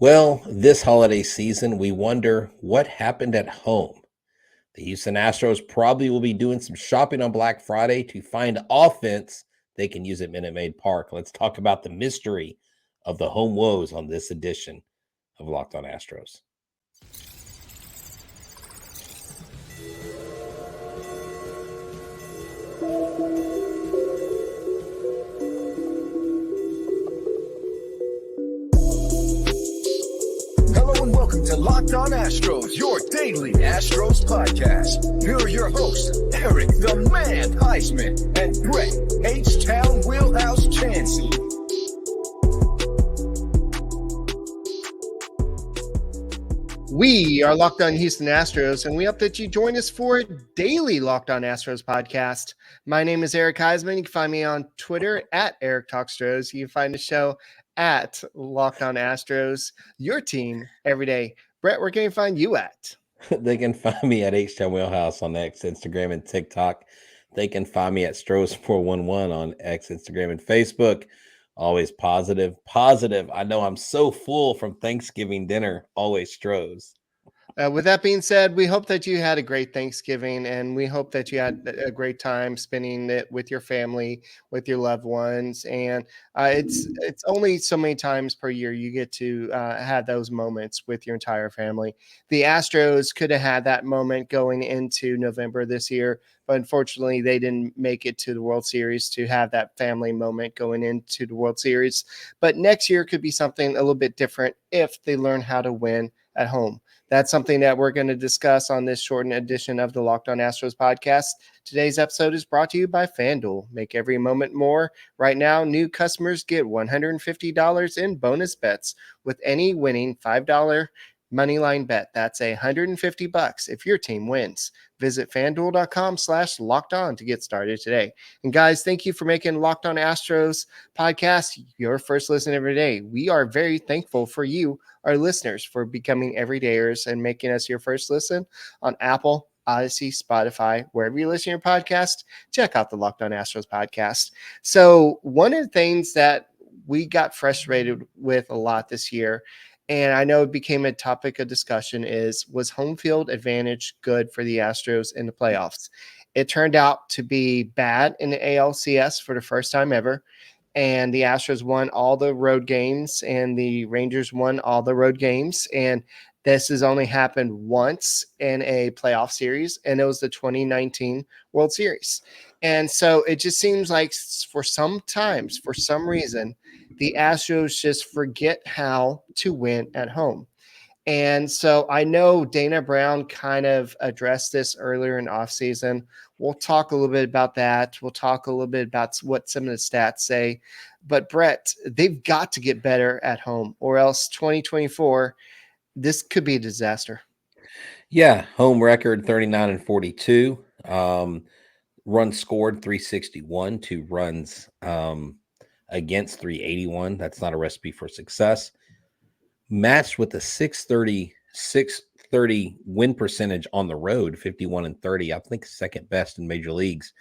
Well, this holiday season, we wonder what happened at home. The Houston Astros probably will be doing some shopping on Black Friday to find offense they can use at Minute Maid Park. Let's talk about the mystery of the home woes on this edition of Locked On Astros. Welcome to Locked On Astros, your daily Astros podcast. Here are your hosts, Eric the Man Heisman and Brett Htown Wheelhouse Chansey. We are Locked On Houston Astros, and we hope that you join us for a daily Locked On Astros podcast. My name is Eric Heisman. You can find me on Twitter at Eric Talkstros. You can find the show at Locked On Astros, your team every day. Brett, where can you find you at? They can find me at Htown Wheelhouse on X, Instagram, and TikTok. They can find me at Stros411 on X, Instagram, and Facebook. Always positive. I know I'm so full from Thanksgiving dinner. Always Stros. With that being said, we hope that you had a great Thanksgiving, and we hope that you had a great time spending it with your family, with your loved ones. And it's only so many times per year you get to have those moments with your entire family. The Astros could have had that moment going into November this year, but unfortunately they didn't make it to the World Series to have that family moment going into the World Series. But next year could be something a little bit different if they learn how to win at home. That's something that we're going to discuss on this shortened edition of the Locked On Astros podcast. Today's episode is brought to you by FanDuel. Make every moment more. Right now, new customers get $150 in bonus bets with any winning $5 moneyline bet. That's $150 if your team wins. Visit FanDuel.com/locked-on to get started today. And guys, thank you for making Locked On Astros podcast your first listen every day. We are very thankful for you, our listeners, for becoming everydayers and making us your first listen on Apple, Odyssey, Spotify, wherever you listen to your podcast. Check out the Locked On Astros podcast. So one of the things that we got frustrated with a lot this year, and I know it became a topic of discussion, was home field advantage good for the Astros in the playoffs? It turned out to be bad in the ALCS for the first time ever. And the Astros won all the road games and the Rangers won all the road games. And this has only happened once in a playoff series, and it was the 2019 World Series. And so it just seems like for some reason, the Astros just forget how to win at home. And so I know Dana Brown kind of addressed this earlier in offseason. We'll talk a little bit about that. We'll talk a little bit about what some of the stats say. But, Brett, they've got to get better at home, or else 2024, this could be a disaster. Yeah, home record 39-42. Runs scored 361, 2 runs against 381. That's not a recipe for success. Matched with a 630 win percentage on the road, 51-30. I think second best in major leagues.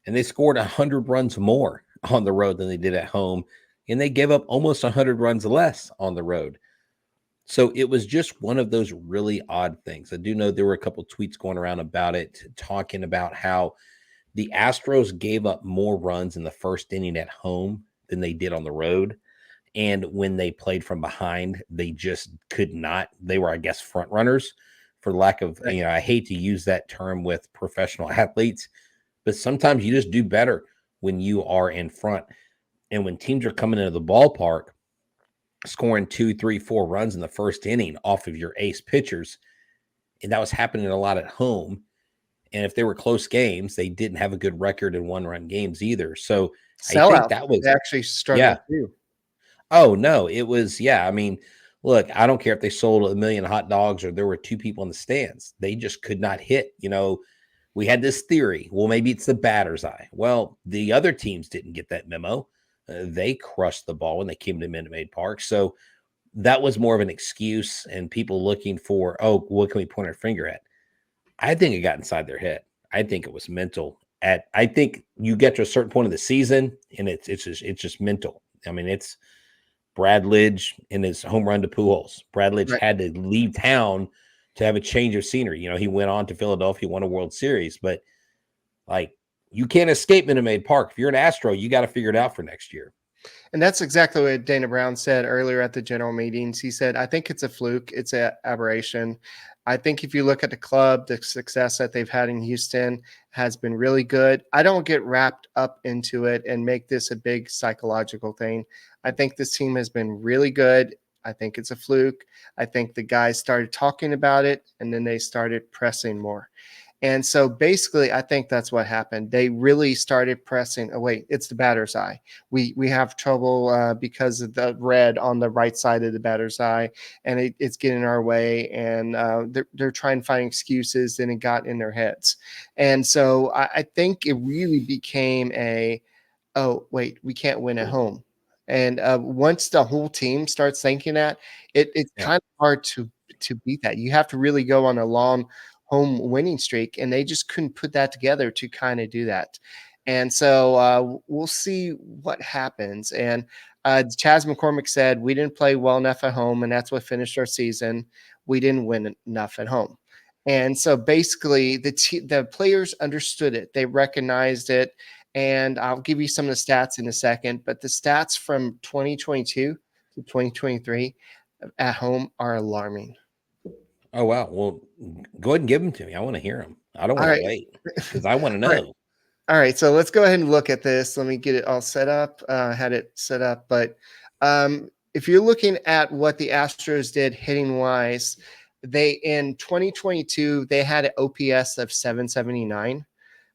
And they scored 100 runs more on the road than they did at home. And they gave up almost 100 runs less on the road. So it was just one of those really odd things. I do know there were a couple tweets going around about it, talking about how the Astros gave up more runs in the first inning at home than they did on the road. And when they played from behind, they just could not. They were, I guess, front runners for lack of, I hate to use that term with professional athletes, but sometimes you just do better when you are in front. And when teams are coming into the ballpark, scoring 2, 3, 4 runs in the first inning off of your ace pitchers, and that was happening a lot at home. And if they were close games, they didn't have a good record in one-run games either. So I think that was actually struggled too. Oh, no, it was, I mean, look, I don't care if they sold 1 million hot dogs or there were 2 people in the stands. They just could not hit. We had this theory. Well, maybe it's the batter's eye. Well, the other teams didn't get that memo. They crushed the ball when they came to Minute Maid Park. So that was more of an excuse and people looking for, what can we point our finger at? I think it got inside their head. I think it was mental. I think you get to a certain point of the season and it's just mental. I mean, Bradledge in his home run to Pujols. Bradledge Right. had to leave town to have a change of scenery. You know, he went on to Philadelphia, won a World Series, but like you can't escape Minute Maid Park. If you're an Astro, you got to figure it out for next year. And that's exactly what Dana Brown said earlier at the general meetings. He said, I think it's a fluke. It's an aberration. I think if you look at the club, the success that they've had in Houston has been really good. I don't get wrapped up into it and make this a big psychological thing. I think this team has been really good. I think it's a fluke. I think the guys started talking about it and then they started pressing more. And so basically, I think that's what happened. They really started pressing. Oh, wait, it's the batter's eye. We have trouble because of the red on the right side of the batter's eye, and it's getting our way. And they're trying to find excuses, and it got in their heads. And so I think it really became oh, wait, we can't win at home. And once the whole team starts thinking that, it's kind of hard to beat that. You have to really go on a long home winning streak, and they just couldn't put that together to kind of do that. And so we'll see what happens. And Chaz McCormick said, we didn't play well enough at home, and that's what finished our season. We didn't win enough at home. And so basically the players understood it. They recognized it. And I'll give you some of the stats in a second, but the stats from 2022 to 2023 at home are alarming. Oh, wow. Well, go ahead and give them to me. I want to hear them. I don't want All to right. wait because I want to know. All right. So let's go ahead and look at this. Let me get it all set up. Had it set up. But if you're looking at what the Astros did hitting wise, in 2022, they had an OPS of 779,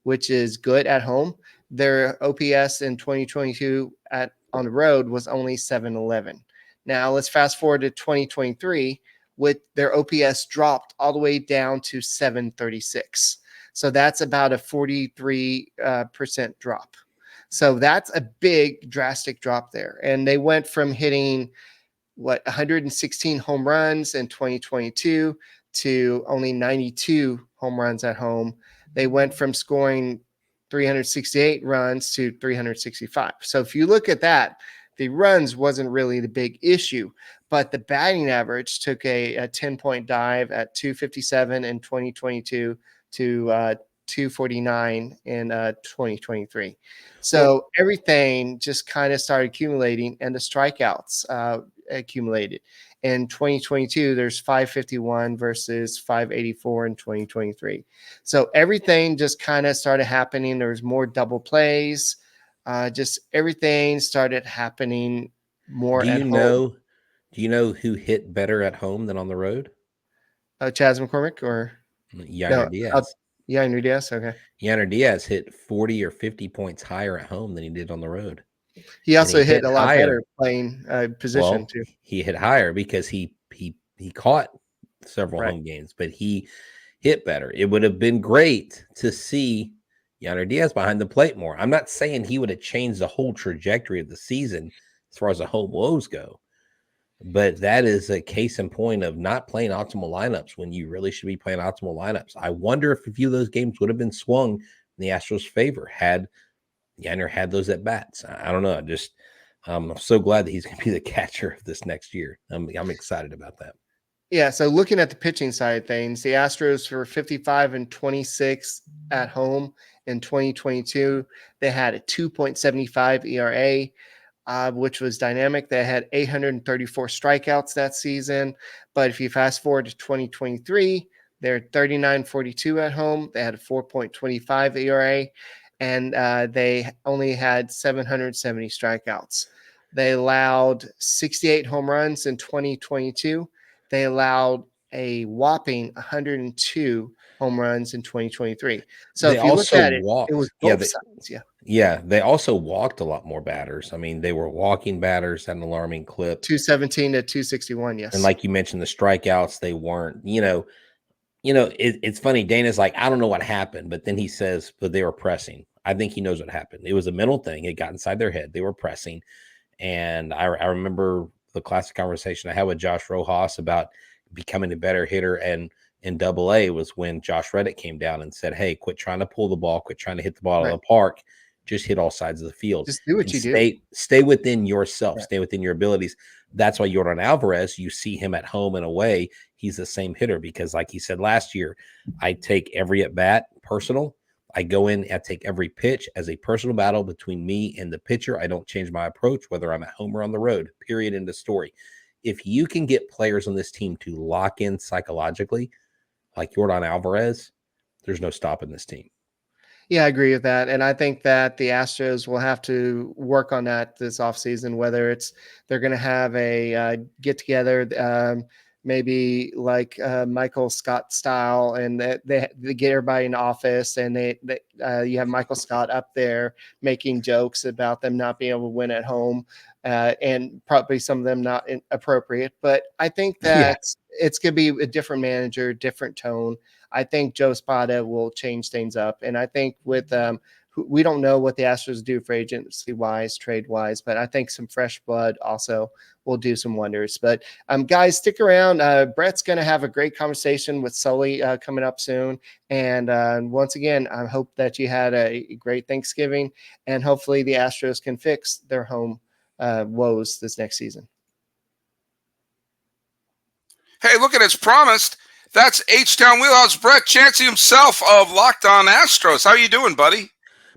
which is good at home. Their OPS in 2022 on the road was only 711. Now let's fast forward to 2023. With their OPS dropped all the way down to 736. So that's about a 43% drop. So that's a big drastic drop there. And they went from hitting 116 home runs in 2022 to only 92 home runs at home. They went from scoring 368 runs to 365. So if you look at that, the runs wasn't really the big issue, but the batting average took a 10-point dive at 257 in 2022 to 249 in 2023. So everything just kind of started accumulating, and the strikeouts accumulated. In 2022, there's 551 versus 584 in 2023. So everything just kind of started happening. There was more double plays. Just everything started happening more at home. Do you know who hit better at home than on the road? Chaz McCormick or Yainer Diaz. Yainer Diaz. Okay. Yainer Diaz hit 40 or 50 points higher at home than he did on the road. He also hit a lot better playing position too. He hit higher because he caught several home games, but he hit better. It would have been great to see Yainer Diaz behind the plate more. I'm not saying he would have changed the whole trajectory of the season as far as the home woes go, but that is a case in point of not playing optimal lineups when you really should be playing optimal lineups. I wonder if a few of those games would have been swung in the Astros' favor had Yainer had those at bats. I don't know. I'm so glad that he's going to be the catcher of this next year. I'm excited about that. Yeah, so looking at the pitching side of things, the Astros were 55-26 at home in 2022. They had a 2.75 ERA, which was dynamic. They had 834 strikeouts that season. But if you fast forward to 2023, they're 39-42 at home. They had a 4.25 ERA, and they only had 770 strikeouts. They allowed 68 home runs in 2022. They allowed a whopping 102 home runs in 2023. So if you look at it, it was both sides. Yeah, they also walked a lot more batters. I mean, they were walking batters at an alarming clip. 217 to 261, yes. And like you mentioned, the strikeouts, they weren't, it's funny. Dana's like, I don't know what happened, but then he says, but they were pressing. I think he knows what happened. It was a mental thing. It got inside their head. They were pressing. And I remember the classic conversation I had with Josh Rojas about becoming a better hitter and in AA was when Josh Reddick came down and said, hey, quit trying to pull the ball, quit trying to hit the ball out of the park, just hit all sides of the field. Just do what and you do. Stay within yourself, Right. stay within your abilities. That's why Yordan Alvarez, you see him at home and away, he's the same hitter because, like he said last year, I take every at bat personal. I go in, I take every pitch as a personal battle between me and the pitcher. I don't change my approach, whether I'm at home or on the road, period, end of story. If you can get players on this team to lock in psychologically, like Yordan Alvarez, there's no stopping this team. Yeah, I agree with that. And I think that the Astros will have to work on that this offseason, whether it's they're going to have a get together, maybe like Michael Scott style, and they get everybody in the office, and you have Michael Scott up there making jokes about them not being able to win at home, and probably some of them not appropriate. But I think that it's going to be a different manager, different tone. I think Joe Espada will change things up. And I think with we don't know what the Astros do for agency wise, trade wise, but I think some fresh blood also will do some wonders. But guys, stick around. Brett's going to have a great conversation with Sully coming up soon. And once again, I hope that you had a great Thanksgiving, and hopefully the Astros can fix their home woes this next season. Hey, look at it's promised. That's Htown Wheelhouse Brett Chancey himself of Locked On Astros. How you doing, buddy?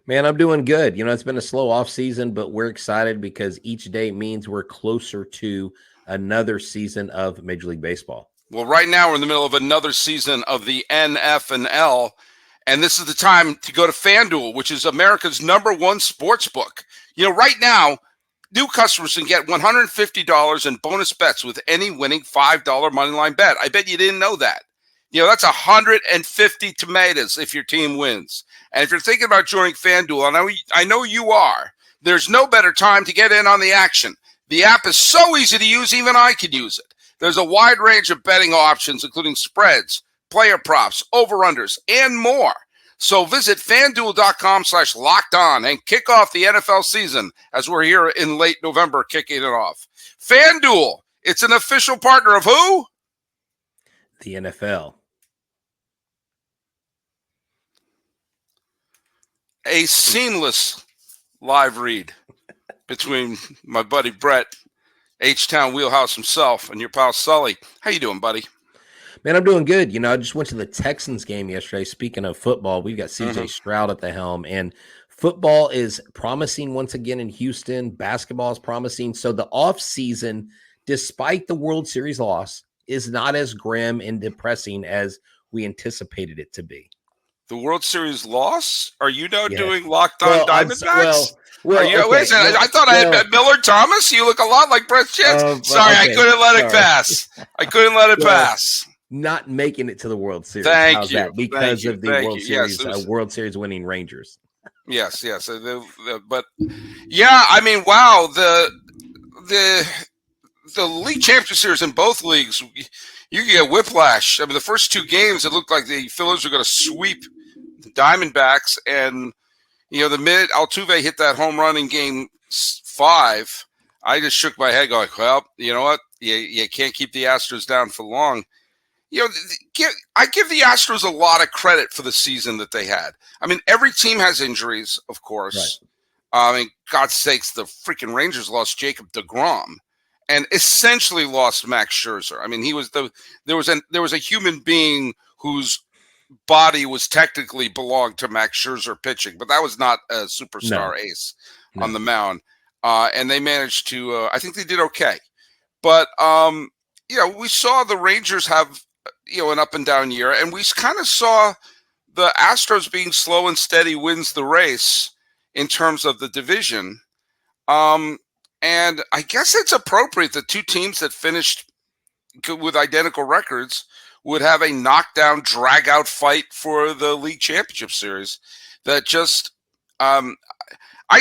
Man, I'm doing good. You know, it's been a slow off season, but we're excited because each day means we're closer to another season of Major League Baseball. Well, right now we're in the middle of another season of the NFL, and this is the time to go to FanDuel, which is America's #1 sports book. You know, right now, new customers can get $150 in bonus bets with any winning $5 moneyline bet. I bet you didn't know that. You know, that's 150 tomatoes if your team wins. And if you're thinking about joining FanDuel, and I know you are, there's no better time to get in on the action. The app is so easy to use, even I could use it. There's a wide range of betting options, including spreads, player props, over-unders, and more. So visit FanDuel.com/lockedon and kick off the NFL season as we're here in late November kicking it off. FanDuel, it's an official partner of who? The NFL. A seamless live read between my buddy Brett, Htown Wheelhouse himself, and your pal Sully. How you doing, buddy? Man, I'm doing good. You know, I just went to the Texans game yesterday. Speaking of football, we've got CJ Stroud at the helm, and football is promising once again in Houston. Basketball is promising. So the offseason, despite the World Series loss, is not as grim and depressing as we anticipated it to be. The World Series loss? Are you now doing Locked On Diamondbacks? I thought I had met Millard Thomas. You look a lot like Brett Chance. Sorry, I couldn't let it pass. I couldn't let it pass. Not making it to the World Series. Thank you. Because of the World Series, World Series winning Rangers. Yes. But yeah, I mean, wow, the league championship series in both leagues, you can get whiplash. I mean, the first two games, it looked like the Phillies were going to sweep the Diamondbacks, and you know, the minute Altuve hit that home run in Game 5, I just shook my head, going, "Well, you know what? You can't keep the Astros down for long." You know, I give the Astros a lot of credit for the season that they had. I mean, every team has injuries, of course. Right. I mean, God's sakes, the freaking Rangers lost Jacob deGrom and essentially lost Max Scherzer. I mean, there was a human being whose body was technically belonged to Max Scherzer pitching, but that was not a superstar ace on the mound. And they managed to, I think they did okay. But, you know, we saw the Rangers have, you know, an up and down year, and we kind of saw the Astros being slow and steady wins the race in terms of the division. And I guess it's appropriate that two teams that finished with identical records would have a knockdown, drag-out fight for the league championship series. That just, I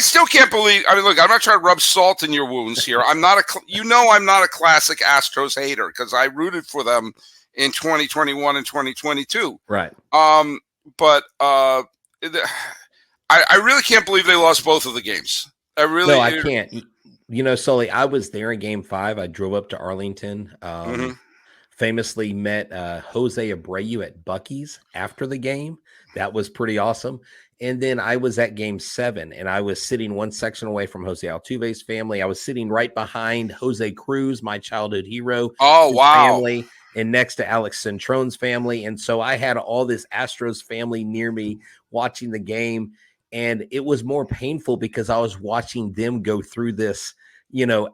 still can't believe. I mean, look, I'm not trying to rub salt in your wounds here. I'm not I'm not a classic Astros hater because I rooted for them in 2021 and 2022. Right. But I really can't believe they lost both of the games. I can't. You know, Sully, I was there in Game 5. I drove up to Arlington. Famously met Jose Abreu at Buc-ee's after the game. That was pretty awesome. And then I was at game 7, and I was sitting one section away from Jose Altuve's family. I was sitting right behind Jose Cruz, my childhood hero. Oh, his wow. family, and next to Alex Centrone's family. And so I had all this Astros family near me watching the game. And it was more painful because I was watching them go through this,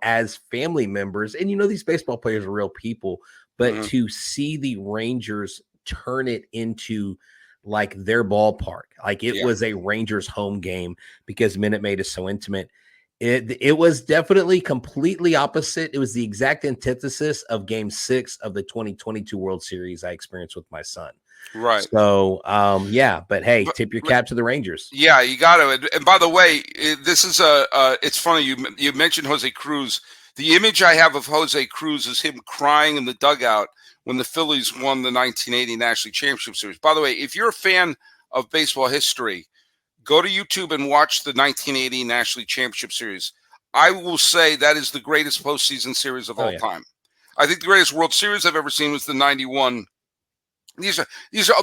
as family members. And, these baseball players are real people. But to see the Rangers turn it into like their ballpark, like it was a Rangers home game because Minute Maid is so intimate. It was definitely completely opposite. It was the exact antithesis of Game 6 of the 2022 World Series I experienced with my son. Right. So, but hey, tip your cap to the Rangers. Yeah, you got to. And by the way, this is it's funny you mentioned Jose Cruz. The image I have of Jose Cruz is him crying in the dugout when the Phillies won the 1980 National League Championship Series. By the way, if you're a fan of baseball history, go to YouTube and watch the 1980 National League Championship Series. I will say that is the greatest postseason series of all time. I think the greatest World Series I've ever seen was the 91. These are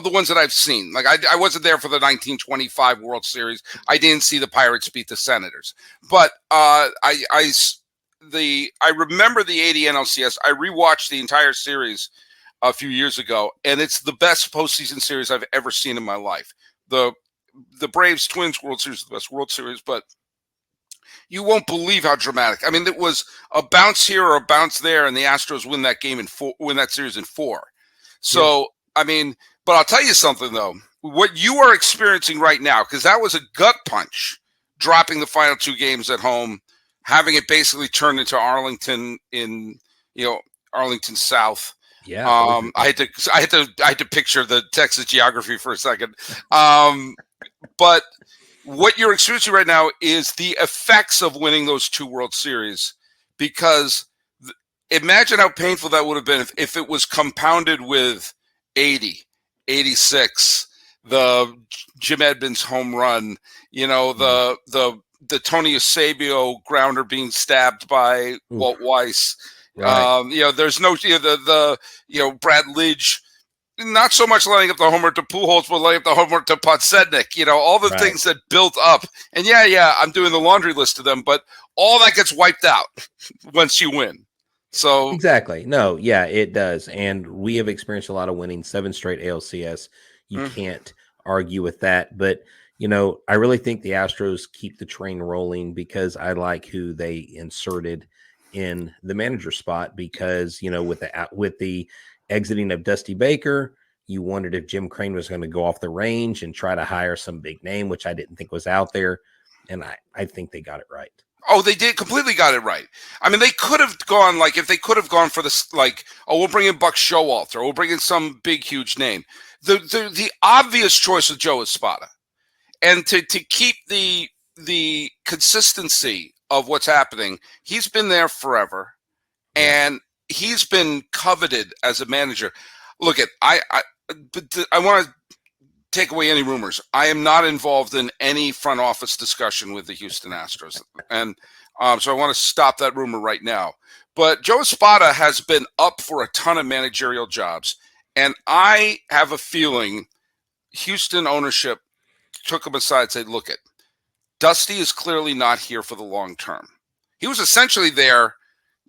the ones that I've seen. Like I wasn't there for the 1925 World Series. I didn't see the Pirates beat the Senators. But I remember the 80 NLCS. I rewatched the entire series a few years ago, and it's the best postseason series I've ever seen in my life. The Braves Twins World Series is the best World Series, but you won't believe how dramatic. I mean, it was a bounce here or a bounce there, and the Astros win that series in 4. So, I mean, but I'll tell you something though. What you are experiencing right now, because that was a gut punch, dropping the final 2 games at home, having it basically turned into Arlington in Arlington South. Yeah. I had to picture the Texas geography for a second. But what you're experiencing right now is the effects of winning those 2 World Series, because imagine how painful that would have been if it was compounded with 80, 86, the Jim Edmonds home run, the Tony Eusebio grounder being stabbed by Walt Weiss. Right. There's no Brad Lidge, not so much lining up the homer to Pujols, but lining up the homer to Podsednik. All the things that built up. And I'm doing the laundry list of them, but all that gets wiped out once you win. So exactly. No, it does. And we have experienced a lot of winning, 7 straight ALCS. You can't argue with that. But, I really think the Astros keep the train rolling because I like who they inserted in the manager spot because, with the exiting of Dusty Baker, you wondered if Jim Crane was going to go off the range and try to hire some big name, which I didn't think was out there. And I think they got it right. Oh, they did completely got it right. I mean, they could have gone if they could have gone for this, we'll bring in Buck Showalter, we'll bring in some big, huge name. The obvious choice was Joe Espada, and to keep the consistency of what's happening, he's been there forever, and he's been coveted as a manager. Look I want to take away any rumors. I am not involved in any front office discussion with the Houston Astros. And so I want to stop that rumor right now. But Joe Espada has been up for a ton of managerial jobs. And I have a feeling Houston ownership took him aside and said, look, Dusty is clearly not here for the long term. He was essentially there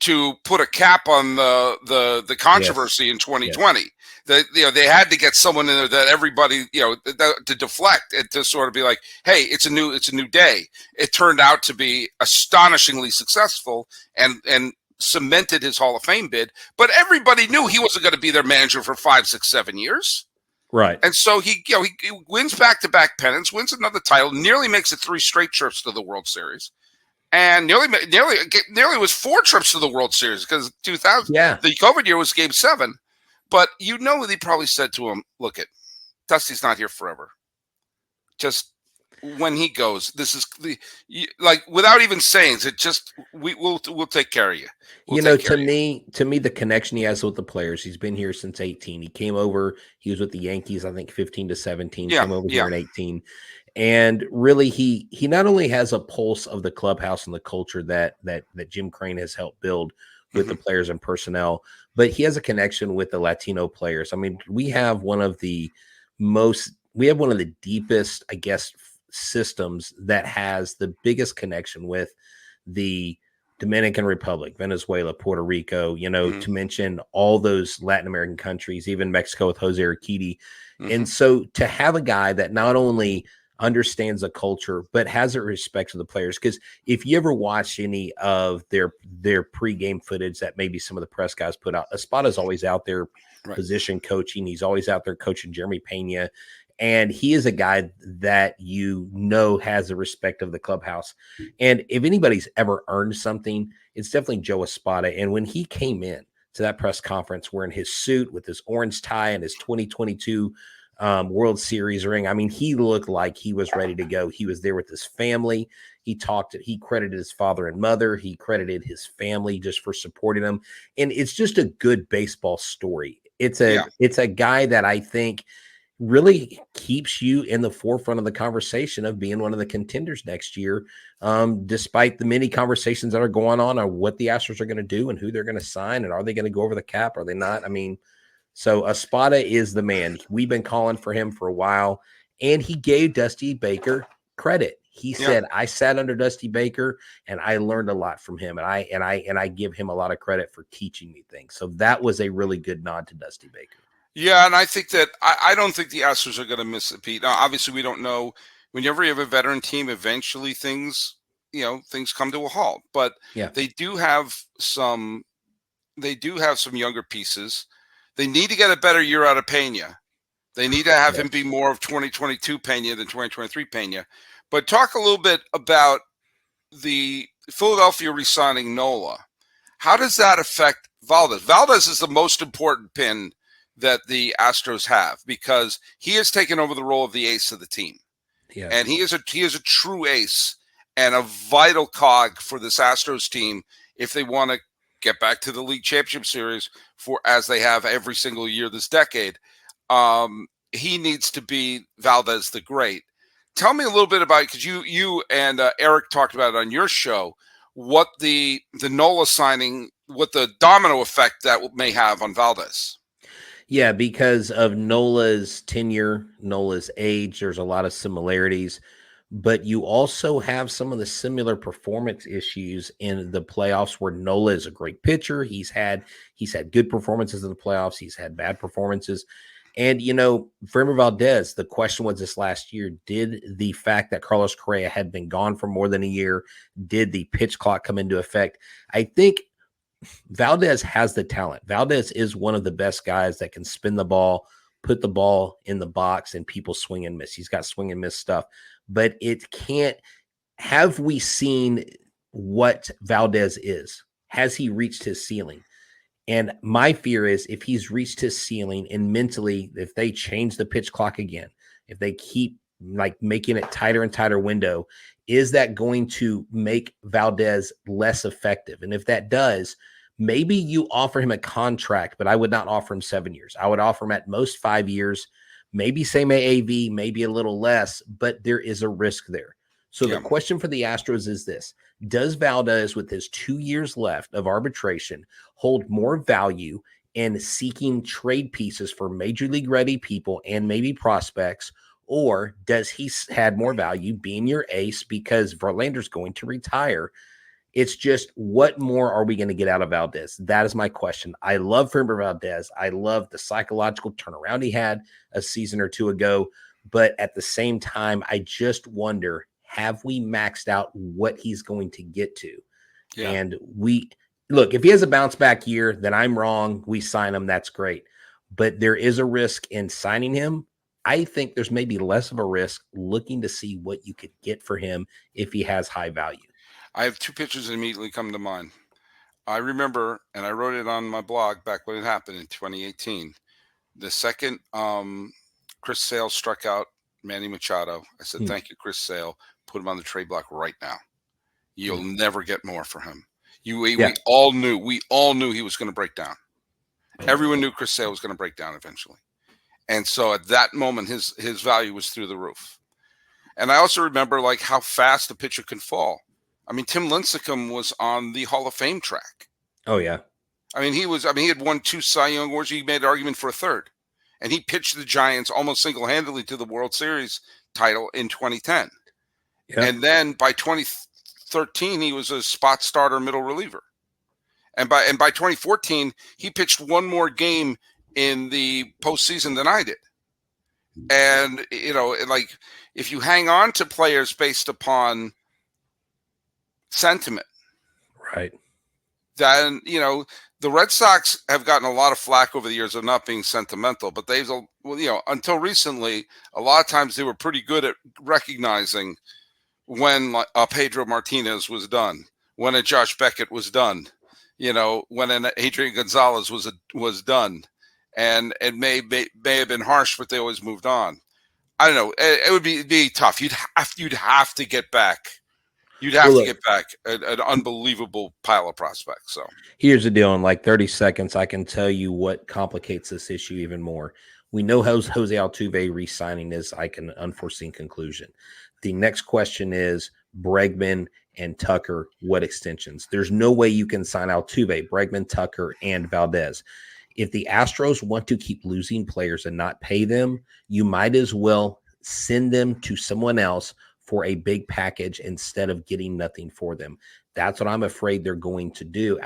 to put a cap on the controversy in 2020. Yes. They had to get someone in there that everybody, to deflect and to sort of be like, hey, it's a new day. It turned out to be astonishingly successful and cemented his Hall of Fame bid. But everybody knew he wasn't going to be their manager for 5, 6, 7 years. Right. And so he wins back-to-back pennants, wins another title, nearly makes it 3 straight trips to the World Series. And nearly was 4 trips to the World Series because 2000, the COVID year was Game 7. But he probably said to him, look, Dusty's not here forever. Just when he goes, this is without even saying it, just we'll take care of you. To me, the connection he has with the players, he's been here since 18. He came over, he was with the Yankees, I think 15 to 17, came over here in 18. And really, he not only has a pulse of the clubhouse and the culture that Jim Crane has helped build with the players and personnel, but he has a connection with the Latino players. I mean, we have one of the deepest, I guess, systems that has the biggest connection with the Dominican Republic, Venezuela, Puerto Rico, to mention all those Latin American countries, even Mexico with Jose Urquidy. And so to have a guy that not only understands the culture, but has a respect for the players. Because if you ever watch any of their pregame footage that maybe some of the press guys put out, Espada's always out there position coaching. He's always out there coaching Jeremy Pena. And he is a guy that has the respect of the clubhouse. And if anybody's ever earned something, it's definitely Joe Espada. And when he came in to that press conference wearing his suit with his orange tie and his 2022 World Series ring, I mean, he looked like he was ready to go. He was there with his family. He credited his father and mother. He credited his family just for supporting him. And it's just a good baseball story. It's a guy that I think really keeps you in the forefront of the conversation of being one of the contenders next year, despite the many conversations that are going on what the Astros are going to do and who they're going to sign, and are they going to go over the cap? Are they not? I mean, so Espada is the man. We've been calling for him for a while, and he gave Dusty Baker credit. He said, I sat under Dusty Baker and I learned a lot from him. And I give him a lot of credit for teaching me things. So that was a really good nod to Dusty Baker. Yeah, and I think that I don't think the Astros are going to miss a beat. Now, obviously, we don't know. Whenever you have a veteran team, eventually things come to a halt. But they do have some younger pieces. They need to get a better year out of Pena. They need to have him be more of 2022 Pena than 2023 Pena. But talk a little bit about the Philadelphia re-signing Nola. How does that affect Valdez? Valdez is the most important pin that the Astros have, because he has taken over the role of the ace of the team. Yeah. And he is a true ace and a vital cog for this Astros team if they want to get back to the league championship series as they have every single year this decade. He needs to be Valdez the Great. Tell me a little bit about it, because you and Eric talked about it on your show, what the Nola signing, what the domino effect that may have on Valdez. Yeah, because of Nola's tenure, Nola's age, there's a lot of similarities, but you also have some of the similar performance issues in the playoffs where Nola is a great pitcher. He's had good performances in the playoffs. He's had bad performances. And, Framber Valdez, the question was this last year, did the fact that Carlos Correa had been gone for more than a year, did the pitch clock come into effect? I think Valdez has the talent. Valdez is one of the best guys that can spin the ball, put the ball in the box, and people swing and miss. He's got swing and miss stuff, but it can't. Have we seen what Valdez is? Has he reached his ceiling? And my fear is if he's reached his ceiling and mentally, if they change the pitch clock again, if they keep making it tighter and tighter window, is that going to make Valdez less effective? And if that does, maybe you offer him a contract, but I would not offer him 7 years. I would offer him at most 5 years, maybe same AAV, maybe a little less, but there is a risk there. So the question for the Astros is this: does Valdez, with his 2 years left of arbitration, hold more value in seeking trade pieces for major league ready people and maybe prospects, or does he had more value being your ace because Verlander's going to retire? It's just, what more are we going to get out of Valdez? That is my question. I love Framber Valdez. I love the psychological turnaround he had a season or two ago. But at the same time, I just wonder, have we maxed out what he's going to get to? Yeah. And look, if he has a bounce back year, then I'm wrong. We sign him. That's great. But there is a risk in signing him. I think there's maybe less of a risk looking to see what you could get for him if he has high value. I have two pitchers that immediately come to mind. I remember, and I wrote it on my blog back when it happened in 2018. The second Chris Sale struck out Manny Machado, I said, thank you, Chris Sale. Put him on the trade block right now. You'll never get more for him. We all knew he was going to break down. Everyone knew Chris Sale was going to break down eventually. And so at that moment, his value was through the roof. And I also remember how fast a pitcher can fall. I mean, Tim Lincecum was on the Hall of Fame track. Oh, yeah. He had won 2 Cy Young Awards. He made an argument for a third. And he pitched the Giants almost single-handedly to the World Series title in 2010. Yeah. And then by 2013, he was a spot starter middle reliever. And by 2014, he pitched one more game in the postseason than I did. And, like, if you hang on to players based upon sentiment, Right. then, the Red Sox have gotten a lot of flack over the years of not being sentimental, but they've, until recently, a lot of times they were pretty good at recognizing when a Pedro Martinez was done, when a Josh Beckett was done, when an Adrian Gonzalez was done. And it may have been harsh, but they always moved on. I don't know. It would be tough. You'd have to get back. You'd have to get back an unbelievable pile of prospects. So here's the deal. In like 30 seconds, I can tell you what complicates this issue even more. We know Jose Altuve re-signing is like an unforeseen conclusion. The next question is Bregman and Tucker, what extensions? There's no way you can sign Altuve, Bregman, Tucker, and Valdez. If the Astros want to keep losing players and not pay them, you might as well send them to someone else for a big package instead of getting nothing for them. That's what I'm afraid they're going to do.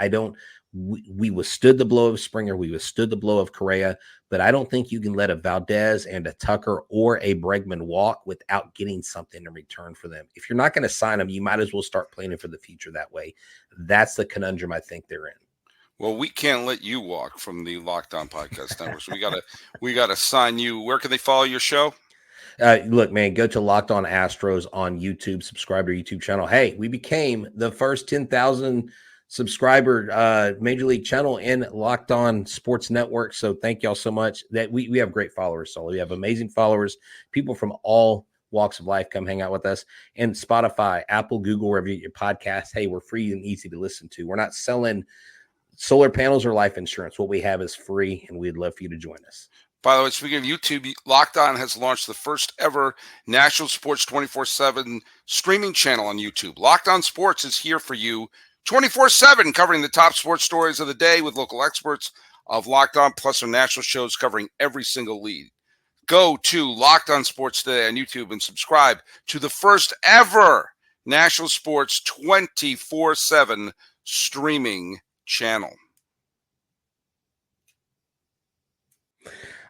We withstood the blow of Springer. We withstood the blow of Correa, but I don't think you can let a Valdez and a Tucker or a Bregman walk without getting something in return for them. If you're not going to sign them, you might as well start planning for the future that way. That's the conundrum I think they're in. Well, we can't let you walk from the Locked On Podcast Network. So we gotta sign you. Where can they follow your show? Look, man, go to Locked On Astros on YouTube. Subscribe to our YouTube channel. Hey, we became the first 10,000 subscriber Major League channel in Locked On Sports Network. So thank y'all so much. That we have great followers. So we have amazing followers. People from all walks of life come hang out with us. And Spotify, Apple, Google, wherever you get your podcast. Hey, we're free and easy to listen to. We're not selling solar panels or life insurance. What we have is free, and we'd love for you to join us. By the way, speaking of YouTube, Locked On has launched the first ever National Sports 24/7 streaming channel on YouTube. Locked On Sports is here for you 24/7, covering the top sports stories of the day with local experts of Locked On, plus our national shows covering every single league. Go to Locked On Sports today on YouTube and subscribe to the first ever National Sports 24/7 streaming channel.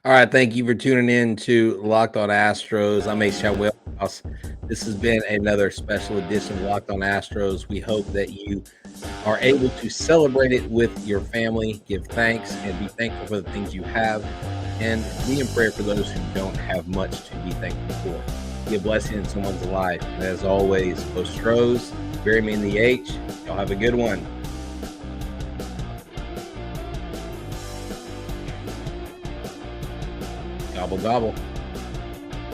All right, thank you for tuning in to Locked On Astros. I'm Htown Wheelhouse. This has been another special edition of Locked On Astros. We hope that you are able to celebrate it with your family, give thanks, and be thankful for the things you have, and be in prayer for those who don't have much to be thankful for. Be a blessing in someone's life. And as always, Astros, bury me in the H. Y'all have a good one. Gobble, gobble.